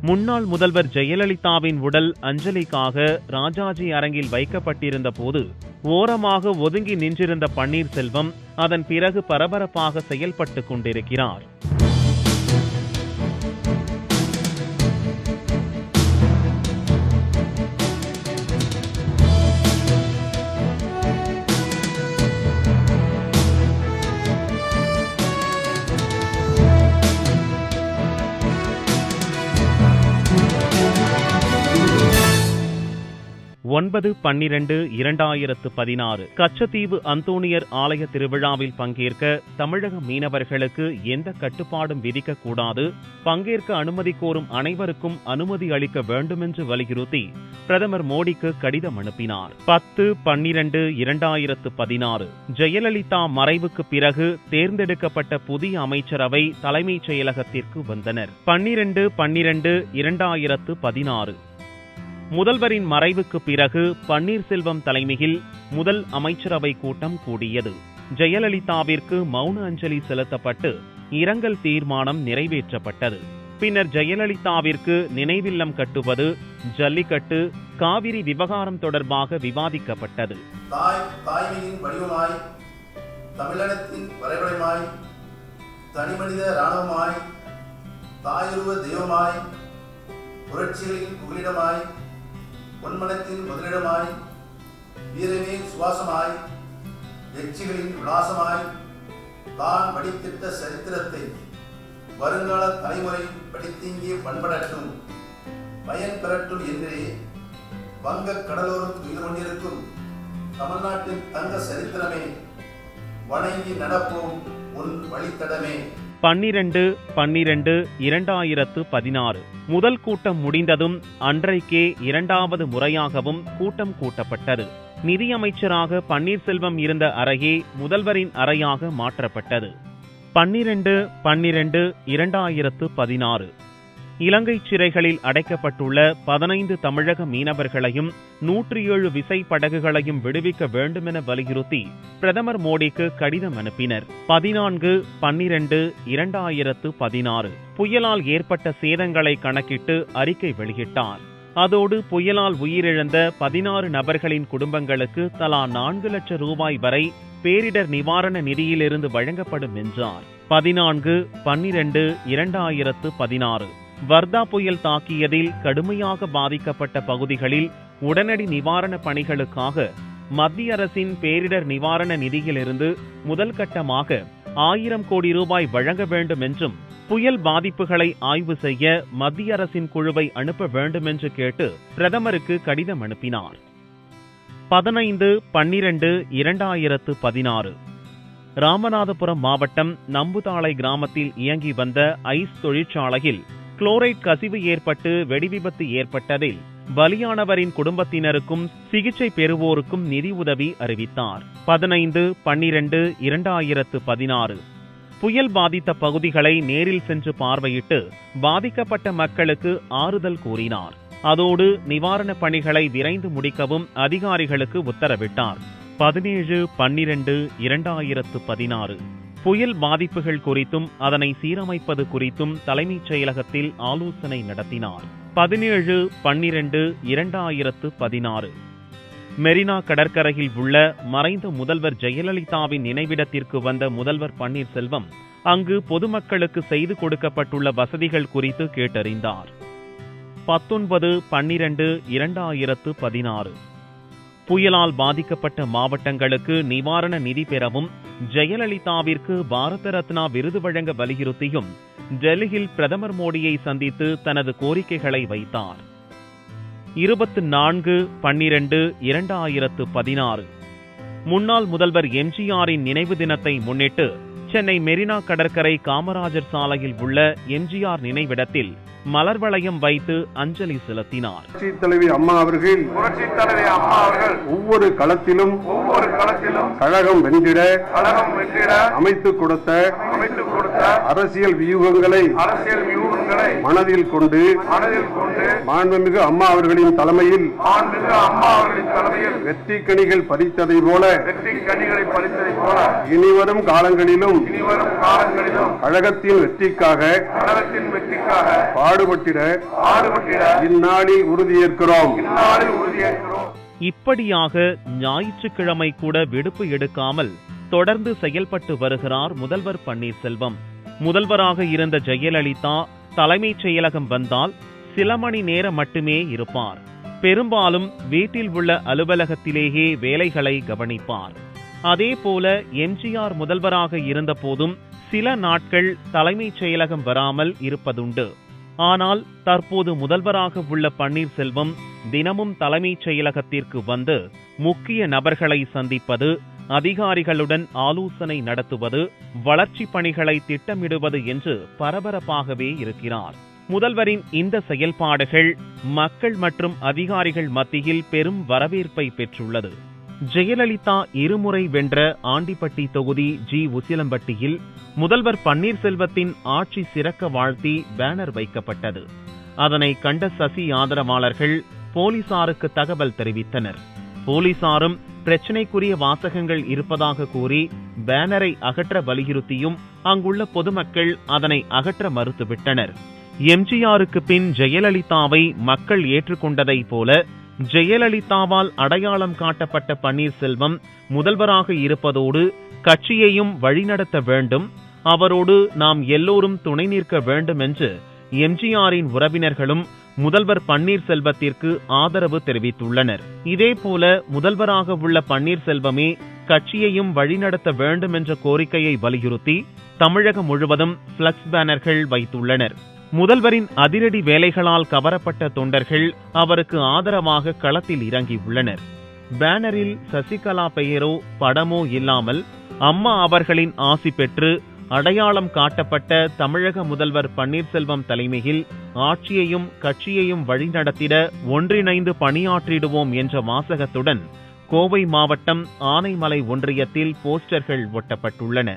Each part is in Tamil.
முன்னாள் முதல்வர் ஜெயலலிதாவின் உடல் அஞ்சலிக்காக ராஜாஜி அரங்கில் வைக்கப்பட்டிருந்த போது ஓரமாக ஒதுங்கி நின்றிருந்த பன்னீர்செல்வம் அதன் பிறகு பரபரப்பாக செயல்பட்டுக் கொண்டிருக்கிறார். ஒன்பது 12/2016 கச்சத்தீவு அந்தோணியர் ஆலய திருவிழாவில் பங்கேற்க தமிழக மீனவர்களுக்கு எந்த கட்டுப்பாடும் விதிக்கக்கூடாது, பங்கேற்க அனுமதி கோரும் அனைவருக்கும் அனுமதி அளிக்க வேண்டுமென்று வலியுறுத்தி பிரதமர் மோடிக்கு கடிதம் அனுப்பினார். 10/12/2016 ஜெயலலிதா மறைவுக்கு பிறகு தேர்ந்தெடுக்கப்பட்ட புதிய அமைச்சரவை தலைமைச் செயலகத்திற்கு வந்தனர். 12/12/2016 முதல்வரின் மறைவுக்கு பிறகு பன்னீர்செல்வம் தலைமையில் முதல் அமைச்சரவை கூட்டம் கூடியது. ஜெயலலிதாவிற்கு மௌன அஞ்சலி செலுத்தப்பட்டு இரங்கல் தீர்மானம் நிறைவேற்றப்பட்டது. பின்னர் ஜெயலலிதாவிற்கு நினைவில்லம் கட்டுவது, ஜல்லிக்கட்டு, காவிரி விவகாரம் தொடர்பாக விவாதிக்கப்பட்டது. தாய்மையின் வடிவமாய், தமிழகத்தின் வரைபடமாய், தனிமனித இராணுவமாய், தாயுருவ தெய்வமாய், புரட்சிகளின் புகலிடமாய், பொன்மனத்தின் முதலிடமாய், வீரமே சுவாசமாய், வெற்றிகளின் விலாசமாய், தான் படித்திட்ட சரித்திரத்தை வருங்கால தலைமுறை படித்தீங்கே பண்படட்டும், பயன் பெறட்டும் என்றே வங்கக் கடலோரம் துயில் கொண்டிருக்கும் தமிழ்நாட்டின் தங்க சரித்திரமே, வணங்கி நடப்போம் உன் வழித்தடமே. 12/12/2016 முதல் கூட்டம் முடிந்ததும் அன்றைக்கே இரண்டாவது முறையாகவும் கூட்டம் கூட்டப்பட்டது. நிதியமைச்சராக பன்னீர்செல்வம் இருந்த அறையே முதல்வரின் அறையாக மாற்றப்பட்டது. 12/12/2016 இலங்கை சிறைகளில் அடைக்கப்பட்டுள்ள 15 தமிழக மீனவர்களையும் 107 விசை படகுகளையும் விடுவிக்க வேண்டுமென வலியுறுத்தி பிரதமர் மோடிக்கு கடிதம் அனுப்பினர். 14/12/2016 புயலால் ஏற்பட்ட சேதங்களை கணக்கிட்டு அறிக்கை வெளியிட்டார். அதோடு புயலால் உயிரிழந்த 16 நபர்களின் குடும்பங்களுக்கு தலா 4 லட்சம் ரூபாய் வரை பேரிடர் நிவாரண நிதியிலிருந்து வழங்கப்படும் என்றார். 14/12/2016 வர்தா புயல் தாக்கியதில் கடுமையாக பாதிக்கப்பட்ட பகுதிகளில் உடனடி நிவாரண பணிகளுக்காக மத்திய அரசின் பேரிடர் நிவாரண நிதியிலிருந்து முதல் கட்டமாக 1000 கோடி ரூபாய் வழங்க வேண்டும் என்றும், புயல் பாதிப்புகளை ஆய்வு செய்ய மத்திய அரசின் குழுவை அனுப்ப வேண்டும் என்று கேட்டு பிரதமருக்கு கடிதம் அனுப்பினார். 15/12/2016 ராமநாதபுரம் மாவட்டம் நம்புதாளை கிராமத்தில் இயங்கி வந்த ஐஸ் தொழிற்சாலையில் குளோரைட் கசிவு ஏற்பட்டு வெடிவிபத்து ஏற்பட்டதில் பலியானவரின் குடும்பத்தினருக்கும் சிகிச்சை பெறுவோருக்கும் நிதி உதவி அறிவித்தார். 15/12/2016 புயல் பாதித்த பகுதிகளை நேரில் சென்று பார்வையிட்டு பாதிக்கப்பட்ட மக்களுக்கு ஆறுதல் கூறினார். அதோடு நிவாரணப் பணிகளை விரைந்து முடிக்கவும் அதிகாரிகளுக்கு உத்தரவிட்டார். 17/12/2016 புயல் பாதிப்புகள் குறித்தும் அதனை சீரமைப்பது குறித்தும் தலைமைச் செயலகத்தில் ஆலோசனை நடத்தினார். 17/12/2016 மெரினா கடற்கரையில் உள்ள மறைந்த முதல்வர் ஜெயலலிதாவின் நினைவிடத்திற்கு வந்த முதல்வர் பன்னீர்செல்வம் அங்கு பொதுமக்களுக்கு செய்து கொடுக்கப்பட்டுள்ள வசதிகள் குறித்து கேட்டறிந்தார். 19/12/2016 புயலால் பாதிக்கப்பட்ட மாவட்டங்களுக்கு நிவாரண நிதி பெறவும் ஜெயலலிதாவிற்கு பாரத ரத்னா விருது வழங்க வலியுறுத்தியும் டெல்லியில் பிரதமர் மோடியை சந்தித்து தனது கோரிக்கைகளை வைத்தார். 24/12/2016 முன்னாள் முதல்வர் எம்ஜிஆரின் நினைவு தினத்தை முன்னிட்டு சென்னை மெரினா கடற்கரை காமராஜர் சாலையில் உள்ள எம்ஜிஆர் நினைவிடத்தில் மலர் வளையம் வைத்து அஞ்சலி செலுத்தினார். புரட்சித் தலைவி அம்மா அவர்கள் ஒவ்வொரு களத்திலும் கழகம் வென்றிட அமைத்துக் கொடுத்த அரசியல் வியூகங்களை மனதில் கொண்டு மாண்புமிகு அம்மா அவர்களின் தலைமையில் வெற்றி கனிகள் பறித்ததை போல இனிவரும் காலங்களிலும் கழகத்தின் வெற்றிக்காக பாடுபட்டிட இந்நாளில் உறுதியேற்கிறோம். இப்படியாக ஞாயிற்றுக்கிழமை கூட விடுப்பு எடுக்காமல் தொடர்ந்து செயல்பட்டு வருகிறார் முதல்வர் பன்னீர்செல்வம். முதல்வராக இருந்த ஜெயலலிதா தலைமைச் செயலகம் வந்தால் சில மணி நேரம் மட்டுமே இருப்பார். பெரும்பாலும் வீட்டில் உள்ள அலுவலகத்திலேயே வேலைகளை கவனிப்பார். அதேபோல எம்ஜிஆர் முதல்வராக இருந்த போதும் சில நாட்கள் தலைமைச் செயலகம் வராமல் இருப்பதுண்டு. ஆனால் தற்போது முதல்வராக உள்ள பன்னீர்செல்வம் தினமும் தலைமைச் செயலகத்திற்கு வந்து முக்கிய நபர்களை சந்திப்பது, அதிகாரிகளுடன் ஆலோசனை நடத்துவது, வளர்ச்சி பணிகளை திட்டமிடுவது என்று பரபரப்பாகவே இருக்கிறார். முதல்வரின் இந்த செயல்பாடுகள் மக்கள் மற்றும் அதிகாரிகள் மத்தியில் பெரும் வரவேற்பை பெற்றுள்ளது. ஜெயலலிதா இருமுறை வென்ற ஆண்டிப்பட்டி தொகுதி ஜி. உசிலம்பட்டியில் முதல்வர் பன்னீர்செல்வத்தின் ஆட்சி சிறக்க வாழ்த்தி பேனர் வைக்கப்பட்டது. அதனை கண்ட சசி ஆதரவாளர்கள் போலீசாருக்கு தகவல் தெரிவித்தனர். போலீசாரும் பிரச்சினைக்குரிய வாசகங்கள் இருப்பதாக கூறி பேனரை அகற்ற வலியுறுத்தியும் அங்குள்ள பொதுமக்கள் அதனை அகற்ற மறுத்துவிட்டனர். எம்ஜிஆருக்கு பின் ஜெயலலிதாவை மக்கள் ஏற்றுக்கொண்டதை போல ஜெயலலிதாவால் அடையாளம் காட்டப்பட்ட பன்னீர்செல்வம் முதல்வராக இருப்பதோடு கட்சியையும் வழிநடத்த வேண்டும், அவரோடு நாம் எல்லோரும் துணை நிற்க வேண்டும் என்று எம்ஜிஆரின் உறவினர்களும் முதல்வர் பன்னீர்செல்வத்திற்கு ஆதரவு தெரிவித்துள்ளனர். இதேபோல முதல்வராக உள்ள பன்னீர்செல்வமே கட்சியையும் வழிநடத்த வேண்டும் என்ற கோரிக்கையை வலியுறுத்தி தமிழகம் முழுவதும் பிளக்ஸ் பேனர்கள் வைத்துள்ளனர். முதல்வரின் அதிரடி வேலைகளால் கவரப்பட்ட தொண்டர்கள் அவருக்கு ஆதரவாக களத்தில் இறங்கியுள்ளனர். பேனரில் சசிகலா பெயரோ படமோ இல்லாமல் அம்மா அவர்களின் ஆசி பெற்று அடையாளம் காட்டப்பட்ட தமிழக முதல்வர் பன்னீர்செல்வம் தலைமையில் ஆட்சியையும் கட்சியையும் வழிநடத்திட ஒன்றிணைந்து பணியாற்றிடுவோம் என்ற வாசகத்துடன் கோவை மாவட்டம் ஆனைமலை ஒன்றியத்தில் போஸ்டர்கள் ஒட்டப்பட்டுள்ளன.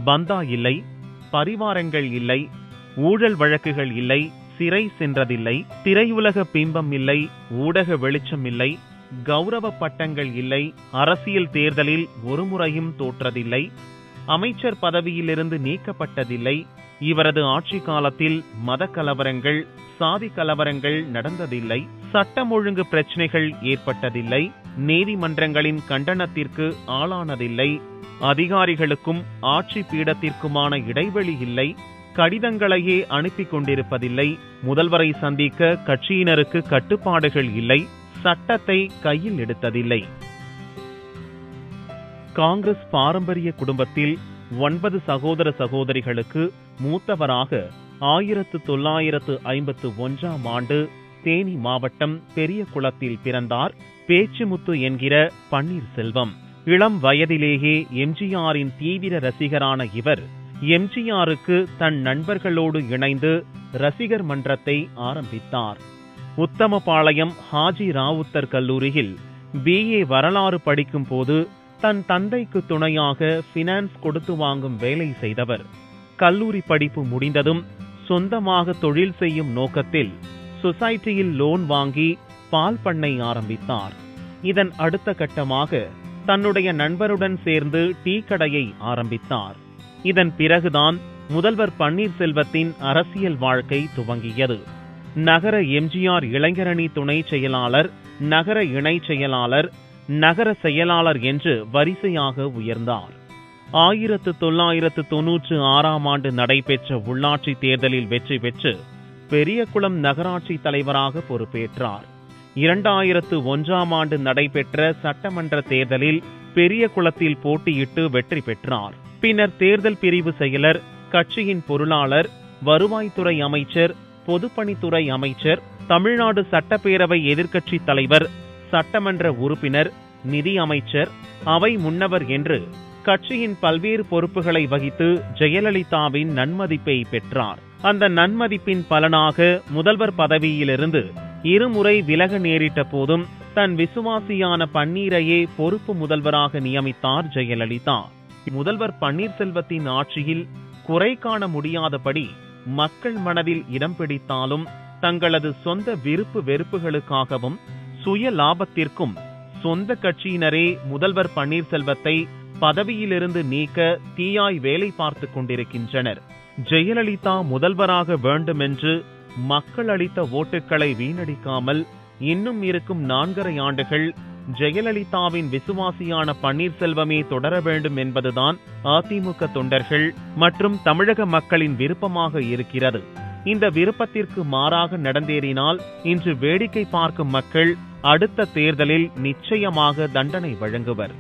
பந்தா இல்லை, பரிவாரங்கள் இல்லை, ஊழல் வழக்குகள் இல்லை, சிறை சென்றதில்லை, திரையுலக பிம்பம் இல்லை, ஊடக வெளிச்சம் இல்லை, கௌரவ பட்டங்கள் இல்லை, அரசியல் தேர்தலில் ஒருமுறையும் தோற்றதில்லை, அமைச்சர் பதவியிலிருந்து நீக்கப்பட்டதில்லை, இவரது ஆட்சி காலத்தில் மத கலவரங்கள், சாதி கலவரங்கள் நடந்ததில்லை, சட்டம் ஒழுங்கு பிரச்சனைகள் ஏற்பட்டதில்லை, நீதிமன்றங்களின் கண்டனத்திற்கு ஆளானதில்லை, அதிகாரிகளுக்கும் ஆட்சி பீடத்திற்குமான இடைவெளி இல்லை, கடிதங்களையே அனுப்பி கொண்டிருப்பதில்லை, முதல்வரை சந்திக்க கட்சியினருக்கு கட்டுப்பாடுகள் இல்லை, சட்டத்தை கையில் எடுத்ததில்லை. காங்கிரஸ் பாரம்பரிய குடும்பத்தில் 9 சகோதர சகோதரிகளுக்கு மூத்தவராக 1951ஆம் ஆண்டு தேனி மாவட்டம் பெரியகுளத்தில் பிறந்தார் பேச்சுமுத்து என்கிற பன்னீர்செல்வம். இளம் வயதிலேயே எம்ஜிஆரின் தீவிர ரசிகரான இவர் எம்ஜிஆருக்கு தன் நண்பர்களோடு இணைந்து ரசிகர் மன்றத்தை ஆரம்பித்தார். உத்தமபாளையம் ஹாஜி ராவுத்தர் கல்லூரியில் BA வரலாறு படிக்கும் போது தன் தந்தைக்கு துணையாக பினான்ஸ் கொடுத்து வாங்கும் வேலை செய்தவர். கல்லூரி படிப்பு முடிந்ததும் சொந்தமாக தொழில் செய்யும் நோக்கத்தில் சொசைட்டியில் லோன் வாங்கி பால் பண்ணை ஆரம்பித்தார். இதன் அடுத்த கட்டமாக தன்னுடைய நண்பருடன் சேர்ந்து டீ கடையை ஆரம்பித்தார். இதன் பிறகுதான் முதல்வர் பன்னீர்செல்வத்தின் அரசியல் வாழ்க்கை துவங்கியது. நகர எம்ஜிஆர் இளைஞரணி துணை செயலாளர், நகர இணை செயலாளர், நகர செயலாளர் என்று வரிசையாக உயர்ந்தார். 1996ஆம் ஆண்டு நடைபெற்ற உள்ளாட்சி தேர்தலில் வெற்றி பெற்று பெரியகுளம் நகராட்சி தலைவராக பொறுப்பேற்றார். 2001ஆம் ஆண்டு நடைபெற்ற சட்டமன்ற தேர்தலில் பெரியகுளத்தில் போட்டியிட்டு வெற்றி பெற்றார். பின்னர் தேர்தல் பிரிவு செயலர், கட்சியின் பொருளாளர், வருவாய்த்துறை அமைச்சர், பொதுப்பணித்துறை அமைச்சர், தமிழ்நாடு சட்டப்பேரவை எதிர்க்கட்சி தலைவர், சட்டமன்ற உறுப்பினர், நிதி அமைச்சர், அவை முன்னவர் என்று கட்சியின் பல்வேறு பொறுப்புகளை வகித்து ஜெயலலிதாவின் நன்மதிப்பை பெற்றார். அந்த நன்மதிப்பின் பலனாக முதல்வர் பதவியிலிருந்து இருமுறை விலக நேரிட்ட போதும் தன் விசுவாசியான பன்னீரையே பொறுப்பு முதல்வராக நியமித்தார் ஜெயலலிதா. முதல்வர் பன்னீர்செல்வத்தின் ஆட்சியில் குறை காண முடியாதபடி மக்கள் மனதில் இடம் பிடித்தாலும் தங்களது சொந்த விருப்பு வெறுப்புகளுக்காகவும் சுய லாபத்திற்கும் சொந்த கட்சியினரே முதல்வர் பன்னீர்செல்வத்தை பதவியிலிருந்து நீக்க தீயாய் வேலை பார்த்து கொண்டிருக்கின்றனர். ஜெயலலிதா முதல்வராக வேண்டுமென்று மக்கள் அளித்த ஓட்டுக்களை வீணடிக்காமல் இன்னும் இருக்கும் 4.5 ஆண்டுகள் ஜெயலலிதாவின் விசுவாசியான பன்னீர்செல்வமே தொடர வேண்டும் என்பதுதான் அதிமுக தொண்டர்கள் மற்றும் தமிழக மக்களின் விருப்பமாக இருக்கிறது. இந்த விருப்பத்திற்கு மாறாக நடந்தேறினால் இன்று வேடிக்கை பார்க்கும் மக்கள் அடுத்த தேர்தலில் நிச்சயமாக தண்டனை வழங்குவர்.